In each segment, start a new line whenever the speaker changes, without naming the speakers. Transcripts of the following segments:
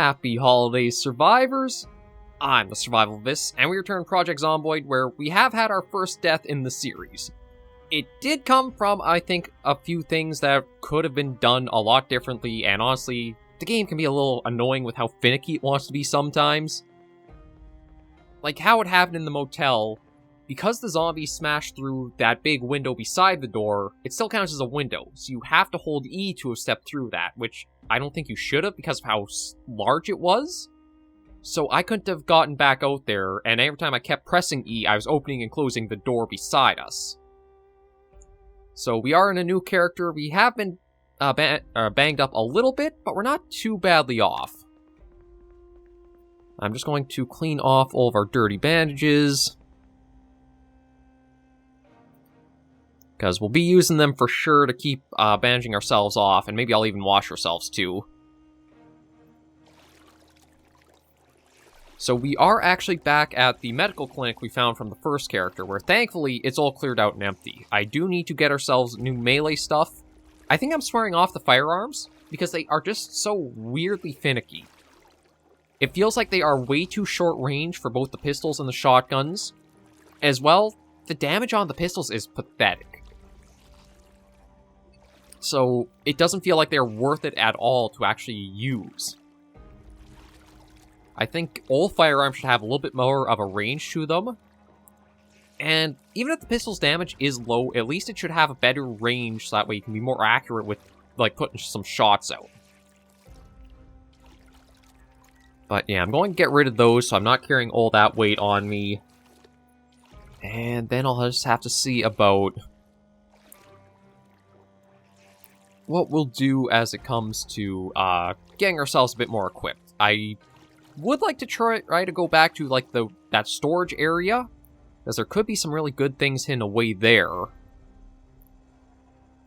Happy holidays, survivors! I'm the Survivalist, and we return Project Zomboid, where we have had our first death in the series. It did come from, I think, a few things that could have been done a lot differently, and honestly, the game can be a little annoying with how finicky it wants to be sometimes. Like how it happened in the motel, because the zombies smashed through that big window beside the door, it still counts as a window, so you have to hold E to have stepped through that, which I don't think you should have because of how large it was. So I couldn't have gotten back out there, and every time I kept pressing E, I was opening and closing the door beside us. So we are in a new character. We have been banged up a little bit, but we're not too badly off. I'm just going to clean off all of our dirty bandages, because we'll be using them for sure to keep bandaging ourselves off, and maybe I'll even wash ourselves too. So we are actually back at the medical clinic we found from the first character, where thankfully it's all cleared out and empty. I do need to get ourselves new melee stuff. I think I'm swearing off the firearms, because they are just so weirdly finicky. It feels like they are way too short range for both the pistols and the shotguns. As well, the damage on the pistols is pathetic. So it doesn't feel like they're worth it at all to actually use. I think all firearms should have a little bit more of a range to them. And even if the pistol's damage is low, at least it should have a better range so that way you can be more accurate with, like, putting some shots out. But yeah, I'm going to get rid of those so I'm not carrying all that weight on me. And then I'll just have to see about what we'll do as it comes to getting ourselves a bit more equipped. I would like to try to go back to like that storage area, because there could be some really good things hidden away there.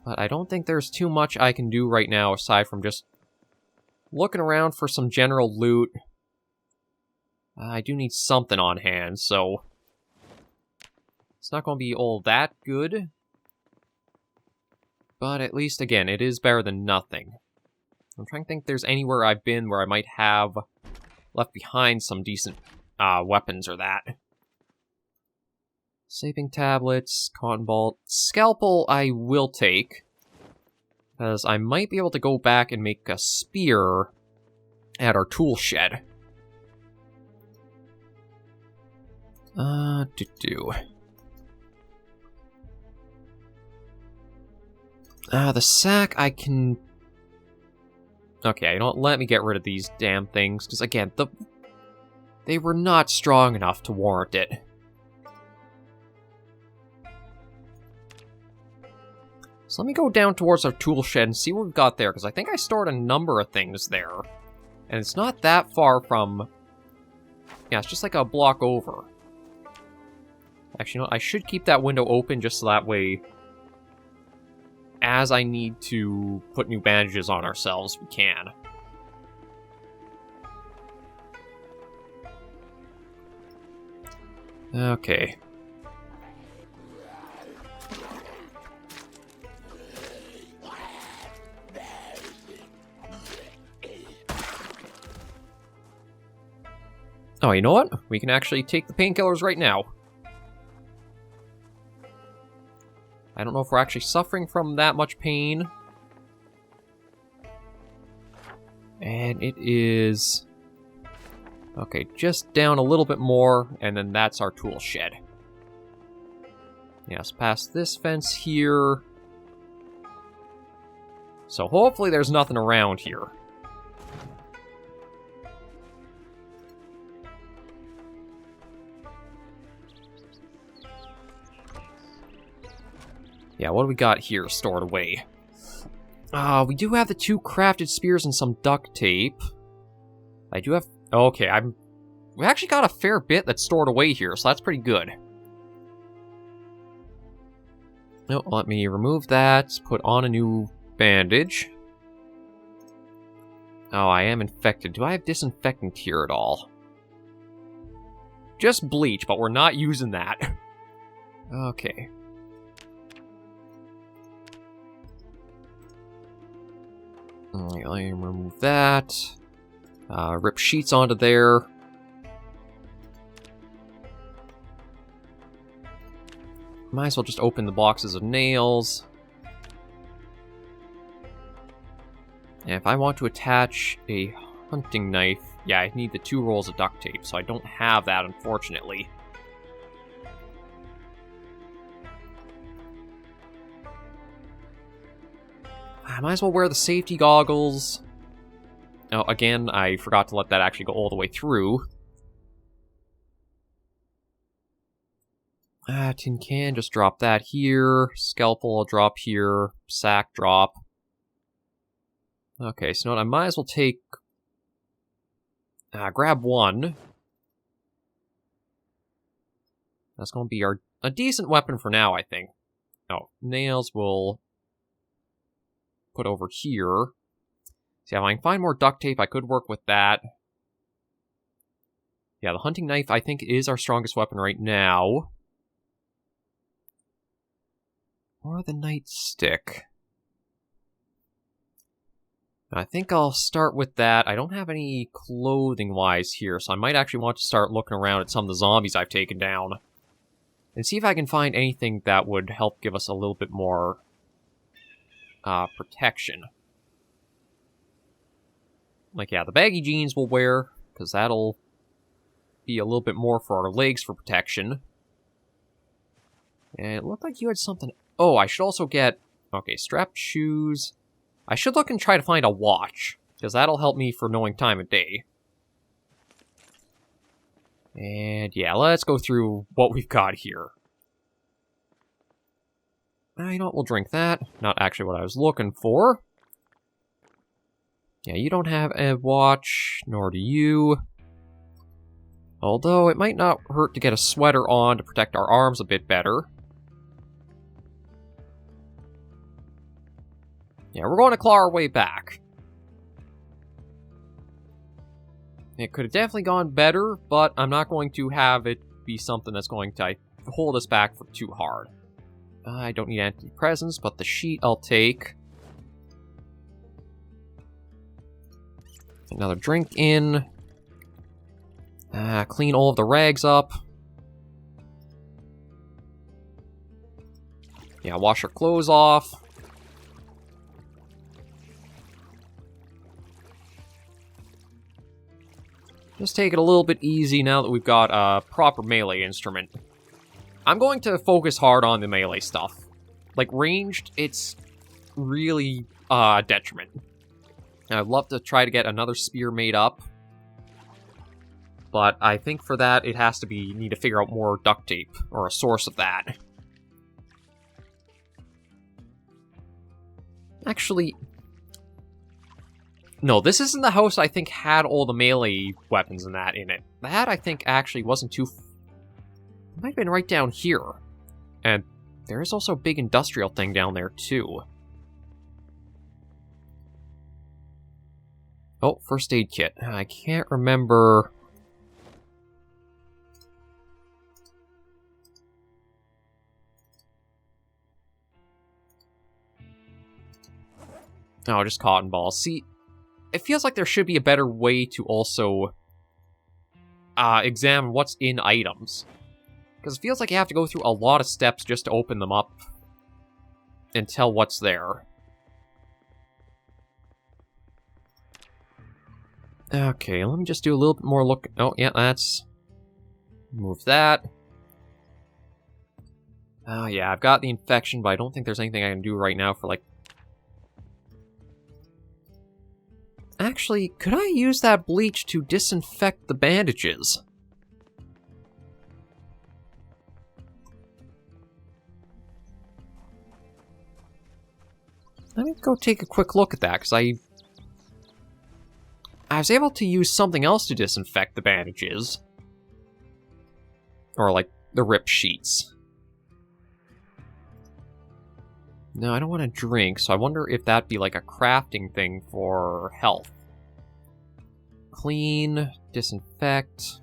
But I don't think there's too much I can do right now aside from just looking around for some general loot. I do need something on hand, so it's not going to be all that good. But at least, again, it is better than nothing. I'm trying to think if there's anywhere I've been where I might have left behind some decent weapons or that. Saving tablets, cotton ball, scalpel I will take, because I might be able to go back and make a spear at our tool shed. The sack I can... Okay, don't let me get rid of these damn things, because again, they were not strong enough to warrant it. So let me go down towards our tool shed and see what we've got there, because I think I stored a number of things there. And it's not that far from... Yeah, it's just like a block over. Actually, you know what? I should keep that window open just so that way, as I need to put new bandages on ourselves, we can. Okay. Oh, you know what? We can actually take the painkillers right now. I don't know if we're actually suffering from that much pain. And it is... Okay, just down a little bit more, and then that's our tool shed. Yes, past this fence here. So hopefully there's nothing around here. Yeah, what do we got here stored away? We do have the 2 crafted spears and some duct tape. I do have... Okay, we actually got a fair bit that's stored away here, so that's pretty good. No, let me remove that, put on a new bandage. Oh, I am infected. Do I have disinfectant here at all? Just bleach, but we're not using that. Okay. Let me remove that. Rip sheets onto there. Might as well just open the boxes of nails. And if I want to attach a hunting knife, yeah, I need the 2 rolls of duct tape, so I don't have that, unfortunately. I might as well wear the safety goggles. Oh, again, I forgot to let that actually go all the way through. Tin can, just drop that here. Scalpel, I'll drop here. Sack, drop. Okay, so I might as well take... grab 1. That's going to be a decent weapon for now, I think. Oh, nails will put over here. See, if I can find more duct tape, I could work with that. Yeah, the hunting knife, I think, is our strongest weapon right now. Or the nightstick. I think I'll start with that. I don't have any clothing-wise here, so I might actually want to start looking around at some of the zombies I've taken down. And see if I can find anything that would help give us a little bit more protection. Like, yeah, the baggy jeans we'll wear, because that'll be a little bit more for our legs for protection. And it looked like you had something... Oh, I should also get... Okay, strapped shoes. I should look and try to find a watch, because that'll help me for knowing time of day. And yeah, let's go through what we've got here. You know what, we'll drink that. Not actually what I was looking for. Yeah, you don't have a watch, nor do you. Although, it might not hurt to get a sweater on to protect our arms a bit better. Yeah, we're going to claw our way back. It could have definitely gone better, but I'm not going to have it be something that's going to hold us back for too hard. I don't need antidepressants, but the sheet I'll take. Another drink in. Clean all of the rags up. Yeah, wash our clothes off. Just take it a little bit easy now that we've got a proper melee instrument. I'm going to focus hard on the melee stuff. Like, ranged, it's really detriment. I'd love to try to get another spear made up. But I think for that, it has to be... need to figure out more duct tape, or a source of that. Actually... No, this isn't the house I think had all the melee weapons and that in it. That, I think, actually wasn't too... It might have been right down here. And there is also a big industrial thing down there, too. Oh, first aid kit. I can't remember... Oh, just cotton balls. See... It feels like there should be a better way to also examine what's in items. Because it feels like you have to go through a lot of steps just to open them up and tell what's there. Okay, let me just do a little bit more look. Oh, yeah, that's... Move that. Oh, yeah, I've got the infection, but I don't think there's anything I can do right now for, like... Actually, could I use that bleach to disinfect the bandages? Let me go take a quick look at that, because I was able to use something else to disinfect the bandages. Or, like, the ripped sheets. No, I don't want to drink, so I wonder if that'd be like a crafting thing for health. Clean, disinfect.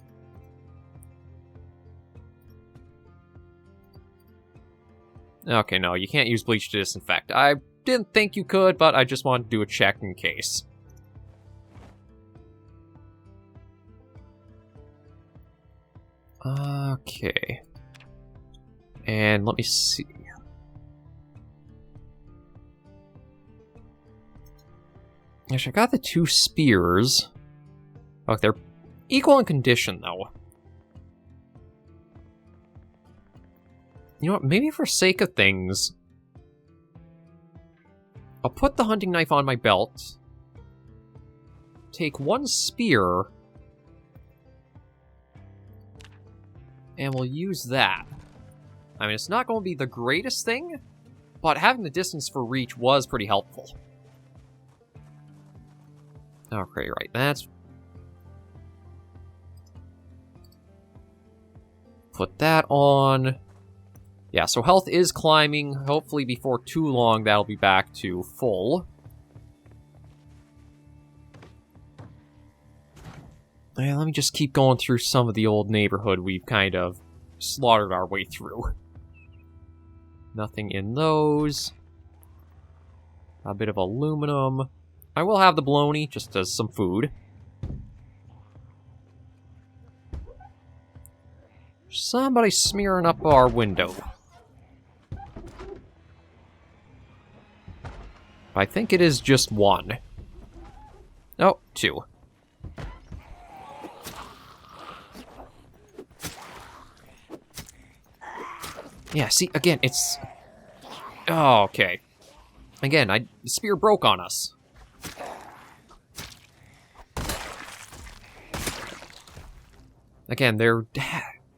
Okay, no, you can't use bleach to disinfect. I didn't think you could, but I just wanted to do a check in case. Okay. And let me see. Yes, I got the 2 spears. Oh, they're equal in condition, though. You know what? Maybe for sake of things, I'll put the hunting knife on my belt, take 1 spear, and we'll use that. I mean, it's not going to be the greatest thing, but having the distance for reach was pretty helpful. Okay, right, that's... Put that on. Yeah, so health is climbing. Hopefully before too long that'll be back to full. Yeah, let me just keep going through some of the old neighborhood we've kind of slaughtered our way through. Nothing in those. A bit of aluminum. I will have the bologna, just as some food. Somebody smearing up our window. I think it is just 1. Oh, 2. Yeah, see, again, it's... Oh, okay. Again, the spear broke on us. Again, they're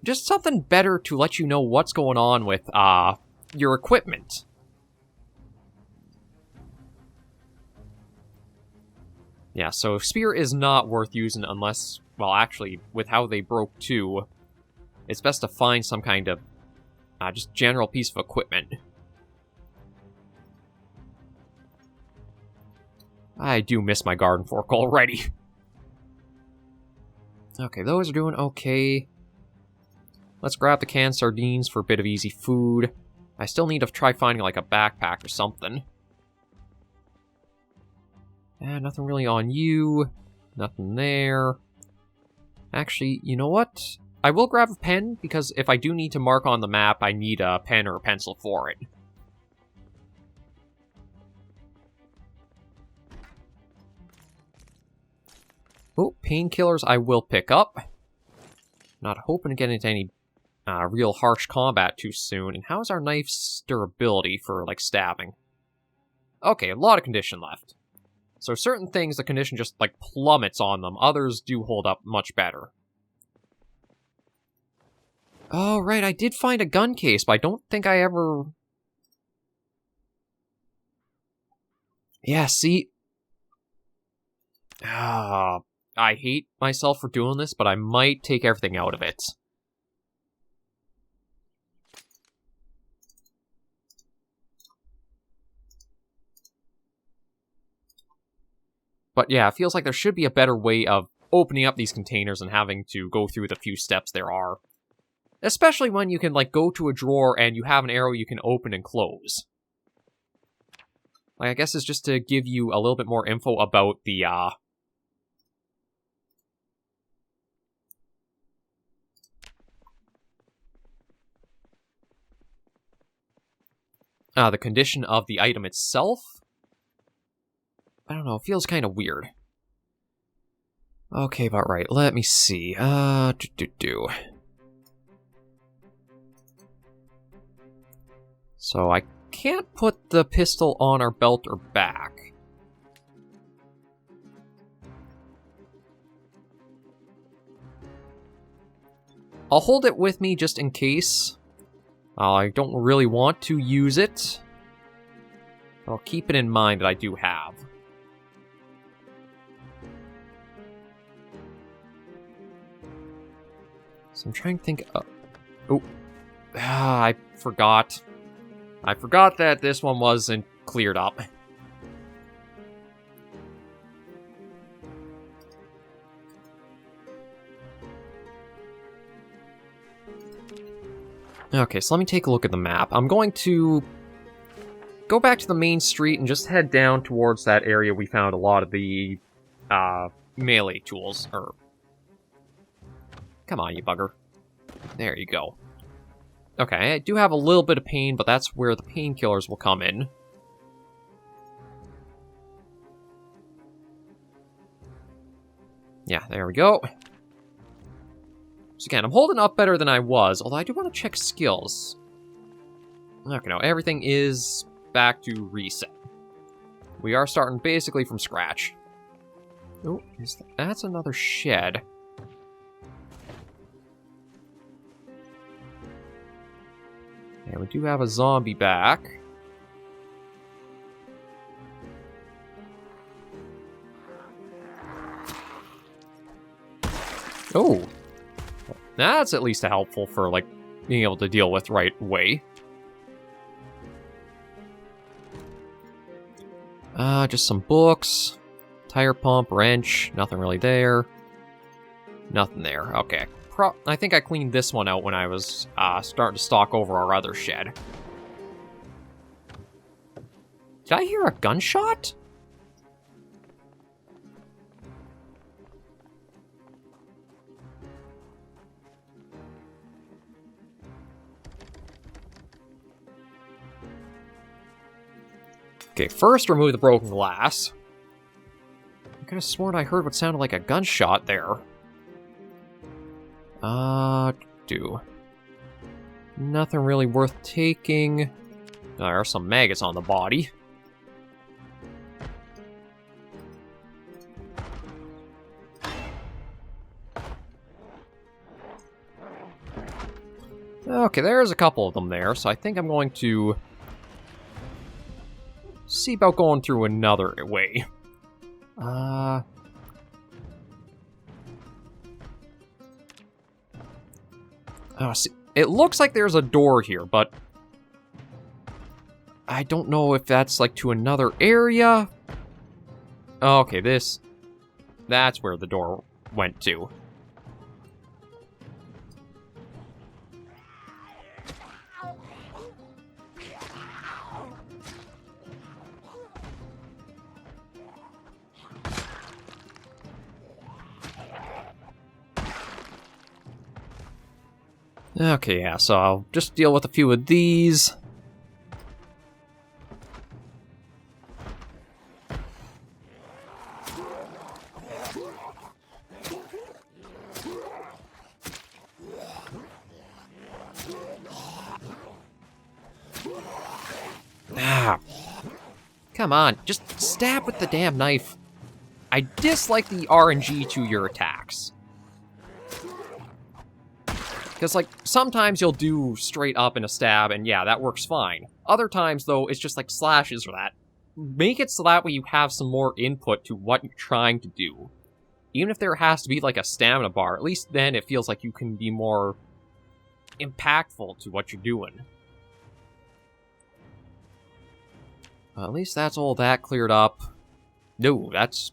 just something better to let you know what's going on with your equipment. Yeah, so spear is not worth using unless, well, actually, with how they broke too, it's best to find some kind of just general piece of equipment. I do miss my garden fork already. Okay, those are doing okay. Let's grab the canned sardines for a bit of easy food. I still need to try finding, like, a backpack or something. Nothing really on you. Nothing there. Actually, you know what? I will grab a pen, because if I do need to mark on the map, I need a pen or a pencil for it. Oh, painkillers I will pick up. Not hoping to get into any real harsh combat too soon. And how's our knife's durability for, like, stabbing? Okay, a lot of condition left. So certain things, the condition just, like, plummets on them. Others do hold up much better. Oh, right, I did find a gun case, but I don't think I ever... Yeah, see? I hate myself for doing this, but I might take everything out of it. But yeah, it feels like there should be a better way of opening up these containers and having to go through the few steps there are. Especially when you can, like, go to a drawer and you have an arrow you can open and close. Like, I guess it's just to give you a little bit more info about the, the condition of the item itself. I don't know, it feels kind of weird. Okay, but right, let me see. So I can't put the pistol on our belt or back. I'll hold it with me just in case. I don't really want to use it. I'll keep it in mind that I do have. So I'm trying to think... I forgot. I forgot that this one wasn't cleared up. Okay, so let me take a look at the map. I'm going to go back to the main street and just head down towards that area we found a lot of the melee tools. Come on, you bugger. There you go. Okay, I do have a little bit of pain, but that's where the painkillers will come in. Yeah, there we go. So again, I'm holding up better than I was, although I do want to check skills. Okay, no, everything is back to reset. We are starting basically from scratch. Oh, that's another shed. And we do have a zombie back. Oh, that's at least helpful for, like, being able to deal with right away. Just some books, tire pump, wrench, nothing really there. Nothing there, okay. I think I cleaned this one out when I was starting to stalk over our other shed. Did I hear a gunshot? Okay, first remove the broken glass. I could have sworn I heard what sounded like a gunshot there. Nothing really worth taking. There are some maggots on the body. Okay, there's a couple of them there, so I think I'm going to see about going through another way. See, it looks like there's a door here, but I don't know if that's, like, to another area. Okay, that's where the door went to. Okay, yeah, so I'll just deal with a few of these. Come on, just stab with the damn knife. I dislike the RNG to your attacks. Because, like, sometimes you'll do straight up in a stab, and yeah, that works fine. Other times, though, it's just like slashes or that. Make it so that way you have some more input to what you're trying to do. Even if there has to be, like, a stamina bar, at least then it feels like you can be more impactful to what you're doing. At least that's all that cleared up. No, that's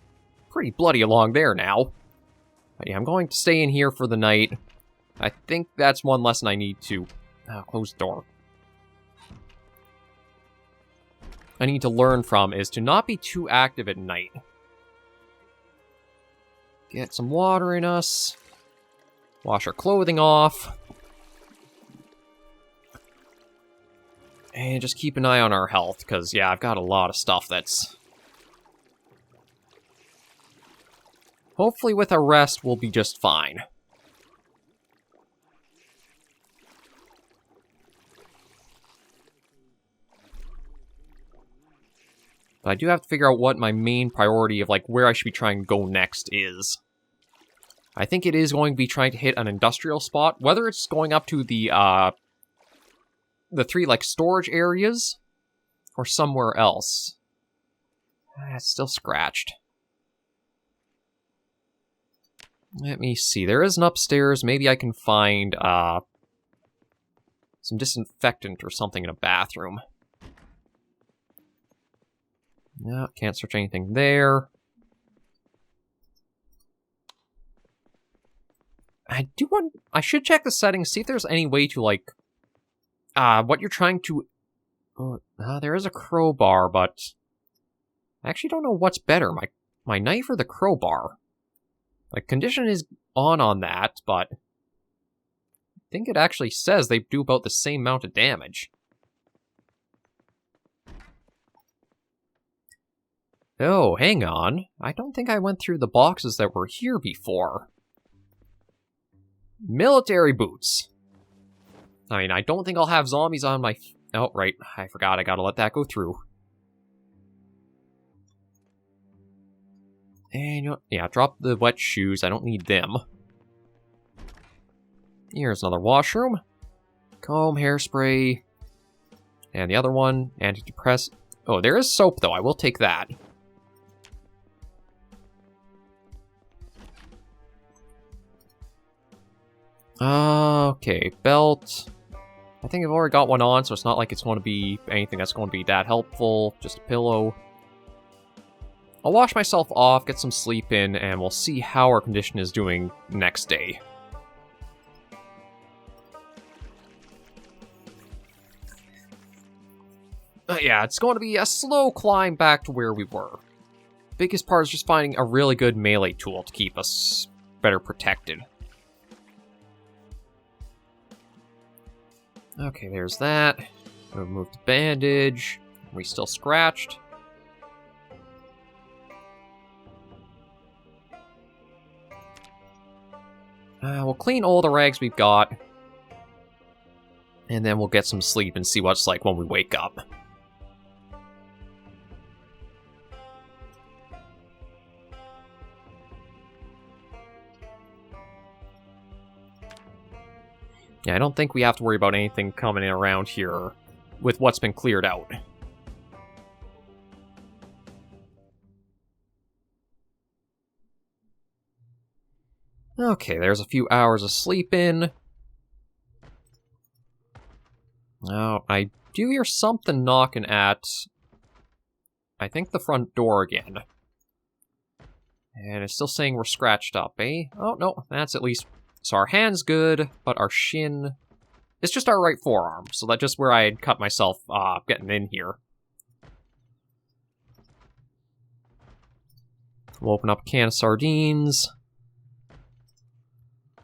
pretty bloody along there now. But yeah, I'm going to stay in here for the night. I think that's one lesson I need to... close the door. I need to learn from is to not be too active at night. Get some water in us. Wash our clothing off. And just keep an eye on our health, because, yeah, I've got a lot of stuff that's... Hopefully with a rest, we'll be just fine. But I do have to figure out what my main priority of, like, where I should be trying to go next is. I think it is going to be trying to hit an industrial spot, whether it's going up to the 3, like, storage areas, or somewhere else. It's still scratched. Let me see, there is an upstairs, maybe I can find, some disinfectant or something in a bathroom. No, can't search anything there. I should check the settings, see if there's any way to, like, what you're trying to... there is a crowbar, but... I actually don't know what's better, my knife or the crowbar. Like, condition is on that, but... think it actually says they do about the same amount of damage. Oh, hang on. I don't think I went through the boxes that were here before. Military boots. I mean, I don't think I'll have zombies on my... Oh, right. I forgot. I gotta let that go through. And, you know, yeah, drop the wet shoes. I don't need them. Here's another washroom. Comb, hairspray. And the other one, antidepressant. Oh, there is soap, though. I will take that. Okay, belt. I think I've already got one on, so it's not like it's going to be anything that's going to be that helpful. Just a pillow. I'll wash myself off, get some sleep in, and we'll see how our condition is doing next day. Yeah, it's going to be a slow climb back to where we were. Biggest part is just finding a really good melee tool to keep us better protected. Okay, there's that. Remove the bandage. Are we still scratched? We'll clean all the rags we've got. And then we'll get some sleep and see what it's like when we wake up. Yeah, I don't think we have to worry about anything coming in around here with what's been cleared out. Okay, there's a few hours of sleep in. Now, I do hear something knocking at, I think, the front door again. And it's still saying we're scratched up, eh? Oh, no, that's at least... So our hand's good, but our shin... It's just our right forearm, so that's just where I had cut myself getting in here. We'll open up a can of sardines.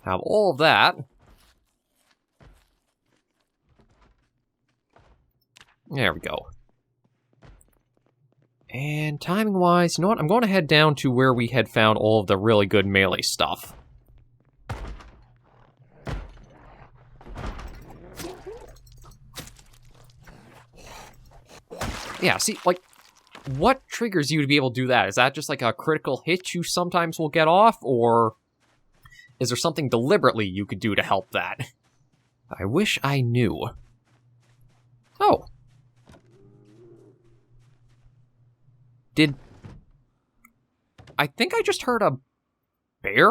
Have all of that. There we go. And timing-wise, you know what? I'm going to head down to where we had found all of the really good melee stuff. Yeah, see, like, what triggers you to be able to do that? Is that just like a critical hit you sometimes will get off, or is there something deliberately you could do to help that? I wish I knew. Oh. I think I just heard a bear?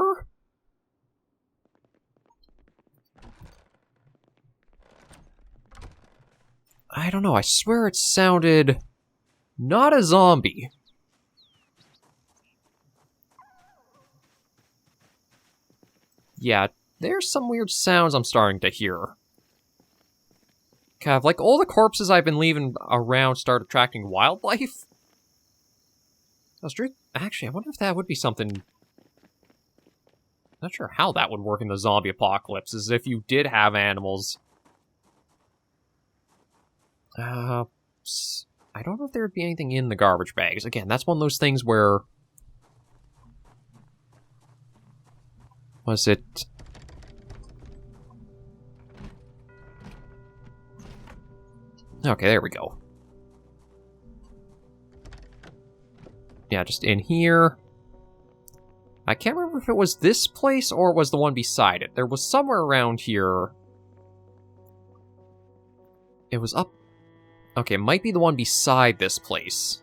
I don't know, I swear it sounded not a zombie. Yeah, there's some weird sounds I'm starting to hear. Have like all the corpses I've been leaving around start attracting wildlife? That's true. Actually, I wonder if that would be something... Not sure how that would work in the zombie apocalypse, as if you did have animals. I don't know if there would be anything in the garbage bags. Again, that's one of those things where... Was it... Okay, there we go. Yeah, just in here. I can't remember if it was this place or it was the one beside it. There was somewhere around here. It was up... Okay, it might be the one beside this place.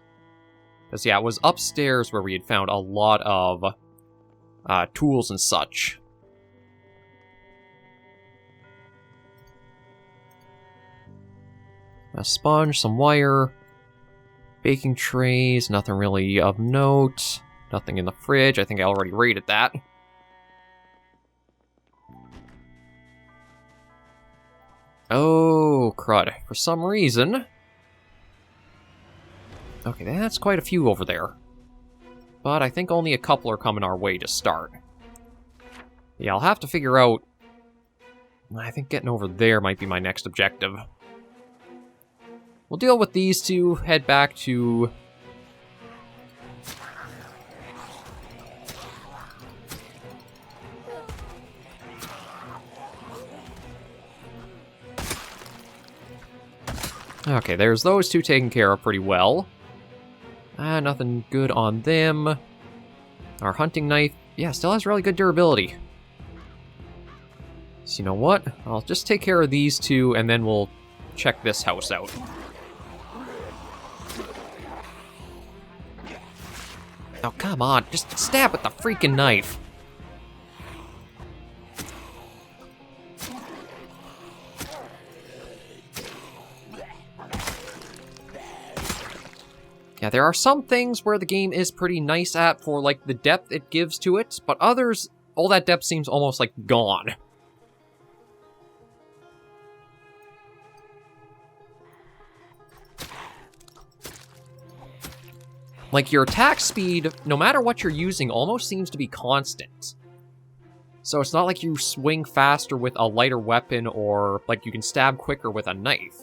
Because, yeah, it was upstairs where we had found a lot of tools and such. A sponge, some wire, baking trays, nothing really of note, nothing in the fridge. I think I already rated that. Oh, crud. For some reason... Okay, that's quite a few over there. But I think only a couple are coming our way to start. Yeah, I'll have to figure out I think getting over there might be my next objective. We'll deal with these two, head back to... Okay, there's those two taken care of pretty well. Nothing good on them. Our hunting knife, yeah, still has really good durability. So you know what? I'll just take care of these two, and then we'll check this house out. Oh, come on. Just stab with the freaking knife. Yeah, there are some things where the game is pretty nice at for, like, the depth it gives to it, but others, all that depth seems almost, like, gone. Like, your attack speed, no matter what you're using, almost seems to be constant. So it's not like you swing faster with a lighter weapon, or, like, you can stab quicker with a knife.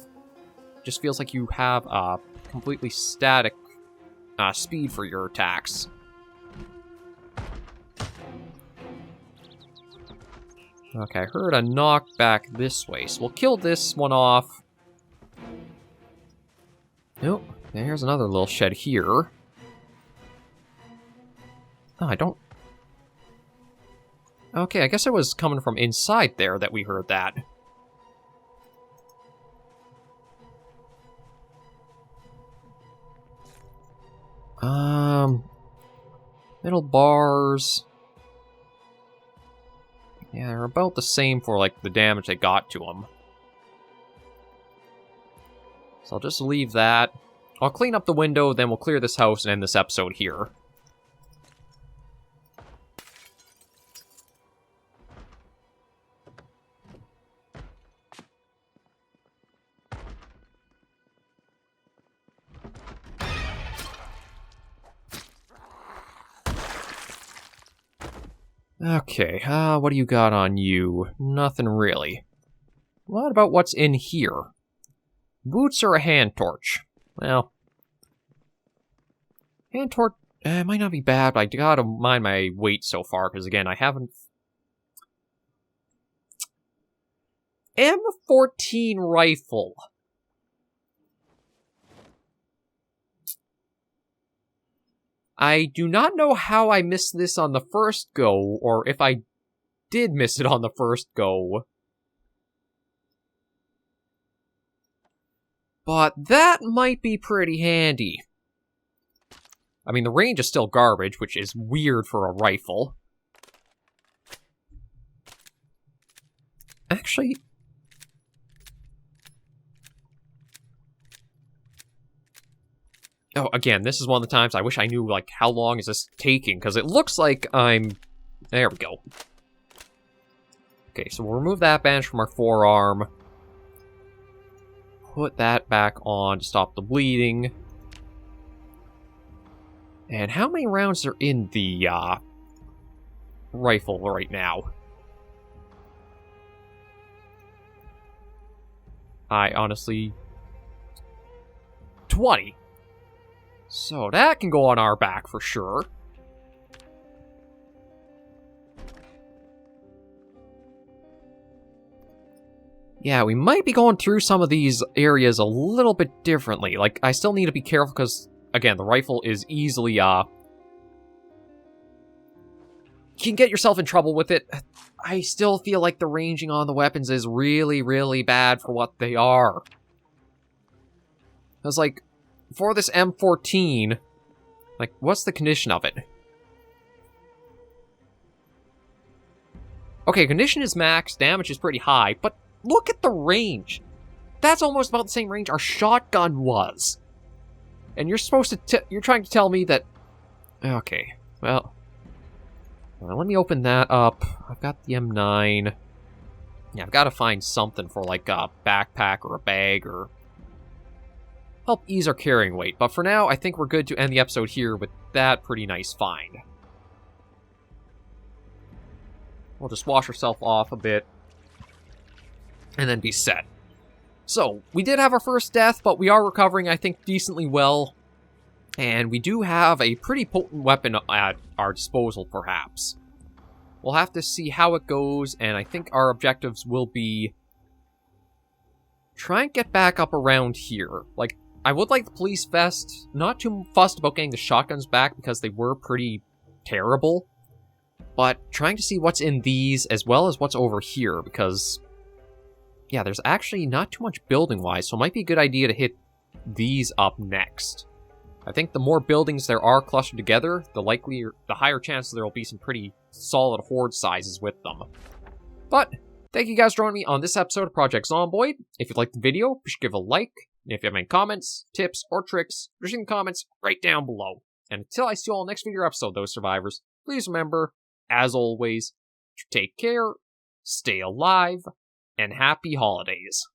It just feels like you have a completely static speed for your attacks. Okay, I heard a knock back this way, so we'll kill this one off. Nope, there's another little shed here. Oh, I don't... Okay, I guess it was coming from inside there that we heard that. Middle bars. Yeah, they're about the same for, like, the damage they got to them. So I'll just leave that. I'll clean up the window, then we'll clear this house and end this episode here. Okay, what do you got on you? Nothing really. What about what's in here? Boots or a hand torch? Well, hand torch might not be bad, but I gotta mind my weight so far, because again, I haven't... M14 rifle. I do not know how I missed this on the first go, or if I did miss it on the first go. But that might be pretty handy. I mean, the range is still garbage, which is weird for a rifle. Actually... Oh, again, this is one of the times I wish I knew, like, how long is this taking, because it looks like I'm... There we go. Okay, so we'll remove that bandage from our forearm. Put that back on to stop the bleeding. And how many rounds are in the, rifle right now? I honestly... 20. So that can go on our back for sure. Yeah, we might be going through some of these areas a little bit differently. Like, I still need to be careful because, again, the rifle is easily, you can get yourself in trouble with it. I still feel like the ranging on the weapons is really, really bad for what they are. Because, like, for this M14, like, what's the condition of it? Okay, condition is max, damage is pretty high, but look at the range. That's almost about the same range our shotgun was. And you're supposed to, you're trying to tell me that... Okay, well, let me open that up. I've got the M9. Yeah, I've got to find something for, like, a backpack or a bag or... help ease our carrying weight. But for now, I think we're good to end the episode here with that pretty nice find. We'll just wash ourselves off a bit. and then be set. So, we did have our first death, but we are recovering, I think, decently well. And we do have a pretty potent weapon at our disposal, perhaps. We'll have to see how it goes, and I think our objectives will be... try and get back up around here. Like, I would like the police vest. Not too fussed about getting the shotguns back, because they were pretty terrible. But trying to see what's in these, as well as what's over here, because... yeah, there's actually not too much building-wise, so it might be a good idea to hit these up next. I think the more buildings there are clustered together, the higher chances there will be some pretty solid horde sizes with them. But, thank you guys for joining me on this episode of Project Zomboid. If you liked the video, be sure to give a like. And if you have any comments, tips, or tricks, leave in the comments right down below. And until I see you all next video episode, those survivors, please remember, as always, take care, stay alive, and happy holidays.